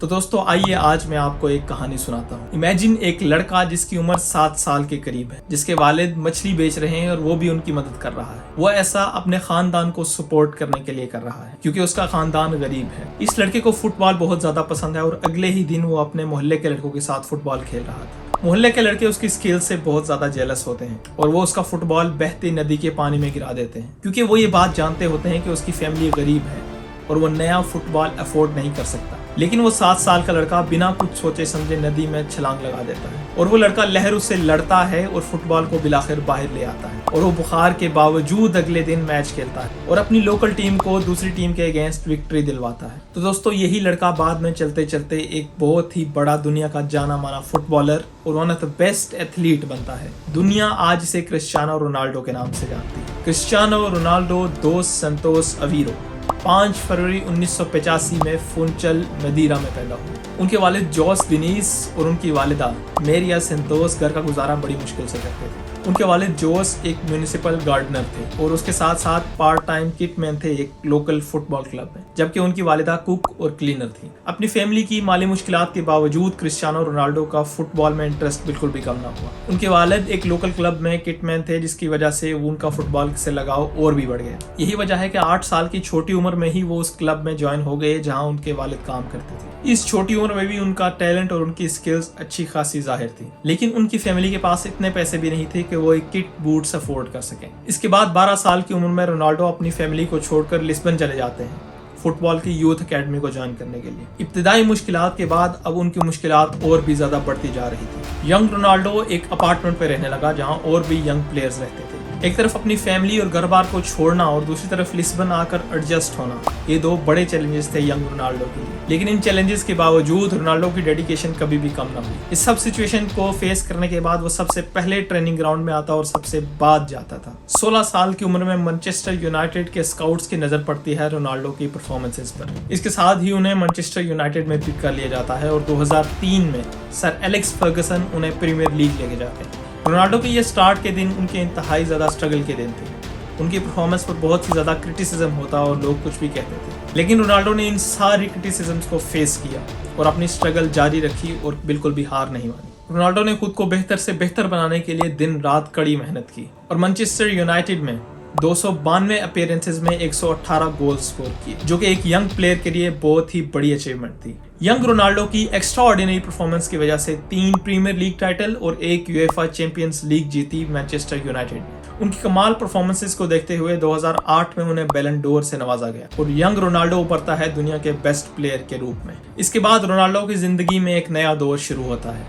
तो दोस्तों आइए आज मैं आपको एक कहानी सुनाता हूँ। इमेजिन एक लड़का जिसकी उम्र 7 साल के करीब है, जिसके वालिद मछली बेच रहे हैं और वो भी उनकी मदद कर रहा है। वो ऐसा अपने खानदान को सपोर्ट करने के लिए कर रहा है क्योंकि उसका खानदान गरीब है। इस लड़के को फुटबॉल बहुत ज्यादा पसंद है और अगले ही दिन वो अपने मोहल्ले के लड़कों के साथ फुटबॉल खेल रहा था। मोहल्ले के लड़के उसकी स्किल से बहुत ज्यादा जेलस होते हैं और वो उसका फुटबॉल बहती नदी के पानी में गिरा देते हैं क्योंकि वो ये बात जानते होते हैं कि उसकी फैमिली गरीब है और वो नया फुटबॉल अफोर्ड नहीं कर सकता। लेकिन वो 7 साल का लड़का बिना कुछ सोचे समझे नदी में छलांग लगा देता है और वो लड़का लहर उससे लड़ता है और फुटबॉल को बिलाखिर बाहर ले आता है और वो बुखार के बावजूद अगले दिन मैच खेलता है और अपनी लोकल टीम को दूसरी टीम के अगेंस्ट विक्ट्री दिलवाता है। तो दोस्तों यही लड़का बाद में चलते चलते एक बहुत ही बड़ा दुनिया का जाना माना फुटबॉलर और one of the best athlete बनता है। दुनिया आज से क्रिस्टियानो रोनाल्डो के नाम से जानती है। क्रिस्टियानो रोनाल्डो दोस संतोस अवीरो 5 फरवरी 1985 में फुनचल मदीरा में पैदा हुए। उनके वालिद जोस डिनीस और उनकी वालिदा मेरिया सेंतोस घर का गुजारा बड़ी मुश्किल से करते थे। उनके वालिद जोस एक म्यूनिसिपल गार्डनर थे और उसके साथ साथ पार्ट टाइम किटमैन थे एक लोकल फुटबॉल क्लब में, जबकि उनकी वालिदा कुक और क्लीनर थी। अपनी फैमिली की माली मुश्किलात के बावजूद क्रिस्टियानो रोनाल्डो का फुटबॉल में इंटरेस्ट बिल्कुल भी कम ना हुआ। उनके वालिद एक लोकल क्लब में किटमैन थे जिसकी वजह से उनका फुटबॉल से लगाव और भी बढ़ गया। यही वजह है कि 8 साल की छोटी उम्र में ही वो उस क्लब में ज्वाइन हो गए जहां उनके वालिद काम करते थे। इस छोटी उम्र में भी उनका टैलेंट और उनकी स्किल्स अच्छी खासी जाहिर थी, लेकिन उनकी फैमिली के पास इतने पैसे भी नहीं थे कि वो एक किट बूट्स अफोर्ड कर सकें। इसके बाद 12 साल की उम्र में रोनाल्डो अपनी फैमिली को छोड़कर लिस्बन चले जाते हैं फुटबॉल की यूथ अकेडमी को ज्वाइन करने के लिए। इब्तिदाई मुश्किलात के बाद अब उनकी मुश्किलात और भी ज्यादा बढ़ती जा रही थी। यंग रोनाल्डो एक अपार्टमेंट में रहने लगा जहां और भी यंग प्लेयर्स रहते थे। एक तरफ अपनी फैमिली और घर बार को छोड़ना और दूसरी तरफ लिस्बन आकर एडजस्ट होना, ये 2 बड़े चैलेंजेस थे यंग रोनाल्डो के लिए। लेकिन इन चैलेंजेस के बावजूद रोनाल्डो की डेडिकेशन कभी भी कम न हुई। इस सब सिचुएशन को फेस करने के बाद वो सबसे पहले ट्रेनिंग ग्राउंड में आता और सबसे बाद जाता था। 16 साल की उम्र में मैनचेस्टर यूनाइटेड के स्काउट्स की नजर पड़ती है रोनाल्डो की परफॉर्मेंसेस पर। इसके साथ ही उन्हें मैनचेस्टर यूनाइटेड में पिक कर लिया जाता है और 2003 में सर एलेक्स फर्गसन उन्हें प्रीमियर लीग लेके जाते हैं। रोनाल्डो के ये स्टार्ट के दिन उनके इंतहाई ज़्यादा स्ट्रगल के दिन थे। उनकी परफॉर्मेंस पर बहुत ही ज़्यादा क्रिटिसिज्म होता और लोग कुछ भी कहते थे, लेकिन रोनाल्डो ने इन सारी क्रिटिसिज्म्स को फेस किया और अपनी स्ट्रगल जारी रखी और बिल्कुल भी हार नहीं मानी। रोनाल्डो ने खुद को बेहतर से बेहतर बनाने के लिए दिन रात कड़ी मेहनत की और मैनचेस्टर यूनाइटेड में 292 अपीयरेंसेस में 118 गोल स्कोर किए, जो कि एक यंग प्लेयर के लिए बहुत ही बड़ी अचीवमेंट थी। यंग रोनाल्डो की एक्स्ट्राऑर्डिनरी परफॉर्मेंस की वजह से 3 प्रीमियर लीग टाइटल और 1 यूएफए चैंपियंस लीग जीती मैनचेस्टर यूनाइटेड ने। उनकी कमाल परफॉर्मेंसेस को देखते हुए 2008 में उन्हें बैलन डोर से नवाजा गया और यंग रोनाल्डो उभरता है दुनिया के बेस्ट प्लेयर के रूप में। इसके बाद रोनाल्डो की जिंदगी में एक नया दौर शुरू होता है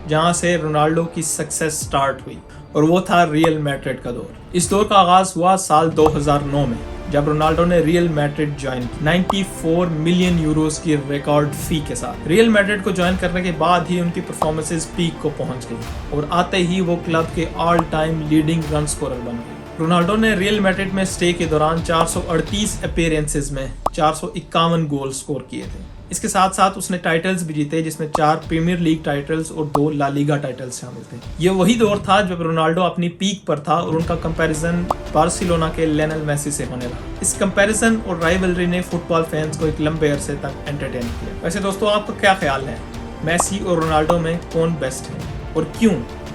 जहां से रोनाल्डो की सक्सेस स्टार्ट हुई और वो था रियल मैड्रिड का दौर। इस दौर का आगाज हुआ साल 2009 में जब रोनाल्डो ने रियल मैड्रिड ज्वाइन की 94 मिलियन यूरोस की रिकॉर्ड फी के साथ। रियल मैड्रिड को ज्वाइन करने के बाद ही उनकी परफॉर्मेंसेस पीक को पहुंच गई और आते ही वो क्लब के all time leading run scorer बन गए। रोनाल्डो ने रियल मैड्रिड में स्टे के दौरान 438 अपीयरेंसेस में 451 गोल स्कोर किए थे। इसके साथ साथ उसने टाइटल्स भी जीते जिसमें 4 प्रीमियर लीग टाइटल्स और 2 ला लीगा टाइटल्स शामिल थे। ये वही दौर था जब रोनाल्डो अपनी पीक पर था और उनका कंपैरिजन बार्सिलोना के लियोनेल मेसी से होने लगा। इस कंपैरिजन और राइवलरी ने फुटबॉल फैंस को एक लंबे अरसे तक एंटरटेन किया। वैसे दोस्तों आपका क्या ख्याल है, मेसी और रोनाल्डो में कौन बेस्ट है और क्यों?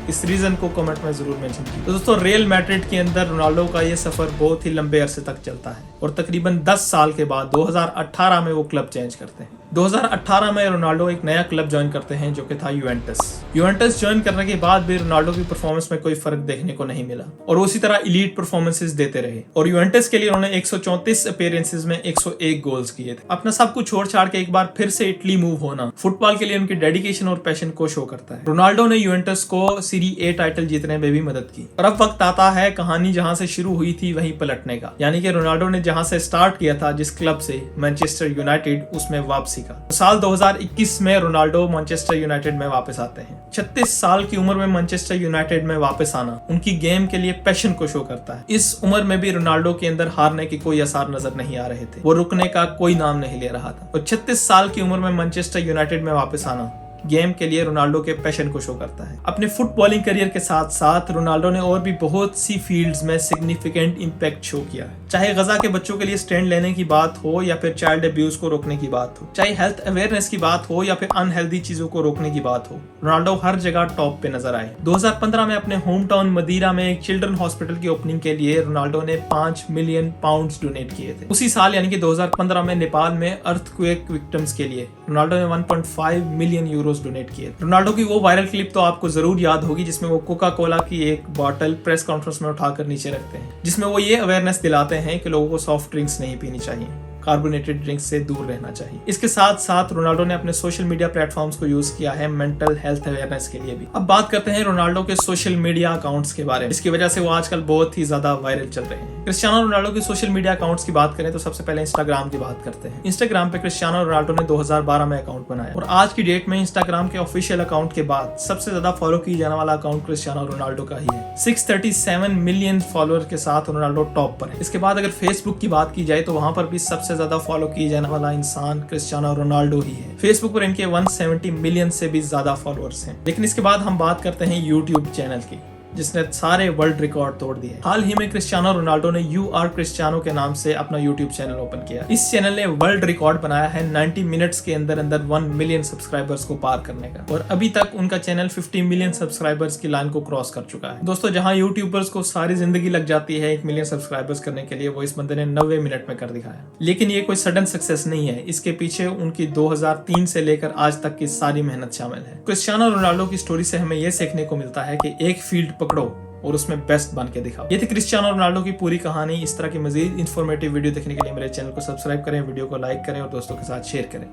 इस रीजन को कमेंट में जरूर मेंशन कीजिए। तो दोस्तों रियल मैड्रिड के अंदर रोनाल्डो का ये सफर बहुत ही लंबे अरसे तक चलता है और तकरीबन 10 साल के बाद 2018 में वो क्लब चेंज करते हैं। 2018 में रोनाल्डो एक नया क्लब ज्वाइन करते हैं जो कि था यूवेंटस। यूवेंटस ज्वाइन करने के बाद भी रोनाल्डो की परफॉर्मेंस में कोई फर्क देखने को नहीं मिला और उसी तरह इलीट परफॉर्मेंसेस देते रहे और यूवेंटस के लिए उन्होंने 134 अपीयरेंसेस में 101 गोल्स किए थे। अपना सब कुछ छोड़ छाड़ के एक बार फिर से इटली मूव होना फुटबॉल के लिए उनकी डेडिकेशन और पैशन को शो करता है। रोनाल्डो ने यूवेंटस को सीरी ए टाइटल जीतने में भी मदद की और अब वक्त आता है कहानी जहां से शुरू हुई थी वहीं पलटने का, यानी कि रोनाल्डो ने जहां से स्टार्ट किया था जिस क्लब से मैनचेस्टर यूनाइटेड, उसमें वापसी का। साल 2021 में रोनाल्डो मैनचेस्टर यूनाइटेड में वापस आते हैं। 36 साल की उम्र में मैनचेस्टर यूनाइटेड में वापस आना उनकी गेम के लिए पैशन को शो करता है। इस उम्र में भी रोनाल्डो के अंदर हारने के कोई आसार नजर नहीं आ रहे थे, वो रुकने का कोई नाम नहीं ले रहा था और 36 साल की उम्र में मैनचेस्टर यूनाइटेड में वापस आना गेम के लिए रोनाल्डो के पैशन को शो करता है। अपने फुटबॉलिंग करियर के साथ साथ रोनाल्डो ने और भी बहुत सी फील्ड्स में सिग्निफिकेंट इम्पैक्ट शो किया है। चाहे गजा के बच्चों के लिए स्टैंड लेने की बात हो या फिर चाइल्ड अब्यूज को रोकने की बात हो, चाहे हेल्थ अवेयरनेस की बात हो या फिर अनहेल्दी चीजों को रोकने की बात हो, रोनाल्डो हर जगह टॉप पे नजर आए। 2015 में अपने होम टाउन मदीरा में एक चिल्ड्रन हॉस्पिटल की ओपनिंग के लिए रोनाल्डो ने 5 मिलियन पाउंड्स डोनेट किए थे। उसी साल यानी कि 2015 में नेपाल में अर्थक्वेक विक्टिम्स के लिए रोनाल्डो ने 1.5 मिलियन यूरोस डोनेट किए। रोनाल्डो की वो वायरल क्लिप तो आपको जरूर याद होगी जिसमें वो कोका कोला की एक बॉटल प्रेस कॉन्फ्रेंस में उठाकर नीचे रखते हैं, जिसमें वो ये अवेयरनेस दिलाते हैं कि लोगों को सॉफ्ट ड्रिंक्स नहीं पीनी चाहिए, कार्बोनेटेड ड्रिंक्स से दूर रहना चाहिए। इसके साथ साथ रोनाल्डो ने अपने सोशल मीडिया प्लेटफॉर्म्स को यूज किया है मेंटल हेल्थ अवेयरनेस के लिए भी। अब बात करते हैं रोनाल्डो के सोशल मीडिया अकाउंट्स के बारे में, इसकी वजह से वो आजकल बहुत ही ज्यादा वायरल चल रहे हैं। क्रिस्टियानो रोनाल्डो के सोशल मीडिया अकाउंट्स की बात करें तो सबसे पहले इंस्टाग्राम की बात करते हैं। इंस्टाग्राम पे क्रिस्टियानो रोनाल्डो ने 2012 में अकाउंट बनाया और आज की डेट में इंस्टाग्राम के ऑफिशियल अकाउंट के बाद सबसे ज्यादा फॉलो की जाने वाला अकाउंट क्रिस्टियानो रोनाल्डो का ही है। 637 मिलियन फॉलोअर के साथ रोनाल्डो टॉप पर है। इसके बाद अगर फेसबुक की बात की जाए तो वहां पर भी सबसे ज्यादा फॉलो की जाने वाला इंसान क्रिस्टियानो रोनाल्डो ही है। फेसबुक पर इनके 170 मिलियन से भी ज्यादा फॉलोअर्स हैं। लेकिन इसके बाद हम बात करते हैं यूट्यूब चैनल की, जिसने सारे वर्ल्ड रिकॉर्ड तोड़ दिए। हाल ही में क्रिस्टियानो रोनाल्डो ने यू आर क्रिस्टियानो के नाम से अपना यूट्यूब चैनल ओपन किया। इस चैनल ने वर्ल्ड रिकॉर्ड बनाया है 90 मिनट्स के अंदर अंदर 1 मिलियन सब्सक्राइबर्स को पार करने का, और अभी तक उनका चैनल 50 मिलियन सब्सक्राइबर्स की लाइन को क्रॉस कर चुका है। दोस्तों, जहां यूट्यूबर्स को सारी जिंदगी लग जाती है 1 मिलियन सब्सक्राइबर्स करने के लिए, वो इस बंदे ने 90 मिनट में कर दिखाया। लेकिन ये कोई सडन सक्सेस नहीं है, इसके पीछे उनकी 2003 से लेकर आज तक की सारी मेहनत शामिल है। क्रिस्टियानो रोनाल्डो की स्टोरी से हमें यह सीखने को मिलता है कि एक फील्ड पकड़ो और उसमें बेस्ट बन के दिखाओ। ये थी क्रिस्टियानो रोनाल्डो की पूरी कहानी। इस तरह की मजीद इन्फॉर्मेटिव वीडियो देखने के लिए मेरे चैनल को सब्सक्राइब करें, वीडियो को लाइक करें और दोस्तों के साथ शेयर करें।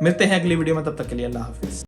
मिलते हैं अगली वीडियो में, तब तक के लिए अल्लाह हाफिज।